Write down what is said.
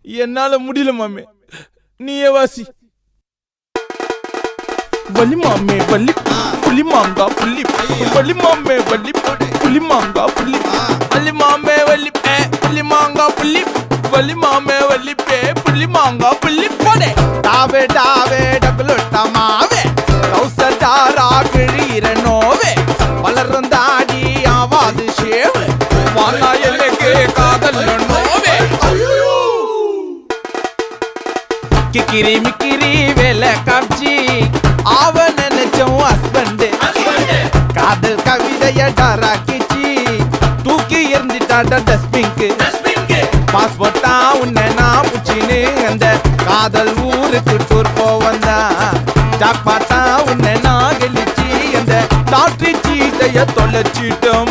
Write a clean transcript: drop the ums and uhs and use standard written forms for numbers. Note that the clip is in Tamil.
என்னால முடியல மாமே, நீயே வாசி. வலி மாமே வலி புலி மாங்கா புள்ளி, வலி மாமே வலி புலி மாங்கா புள்ளி, வலி மாமே வலி புலி மாங்கா புள்ளி, வலி மாமே வலி புலி மாங்கா புள்ளி. போடே டாவே டாவே டகுலுட்ட மாவே கௌசடாரா கிழீர நோவே வளரும் தாடி ஆவாது ஷேவு வானா எனக்கு காதல் நோவே. கிக்கிரி மிக்கிரி வேலை காட்சி ஆவ நினைச்சோம் ஹஸ்பண்ட், காதல் கவிதைய டராக்கிச்சி தூக்கி எறிஞ்சிட்டாட டஸ்ட்பின்க்கு. பாஸ்போர்ட்டா உன்னை நான் புச்சின்னு அந்த காதல் ஊருக்கு டூர் போவந்தா, ஜாக்பாட்டா உன்னை நான் கெளிச்சி அந்த லாட்ரி சீட்டைய தொலைச்சிட்டோம்.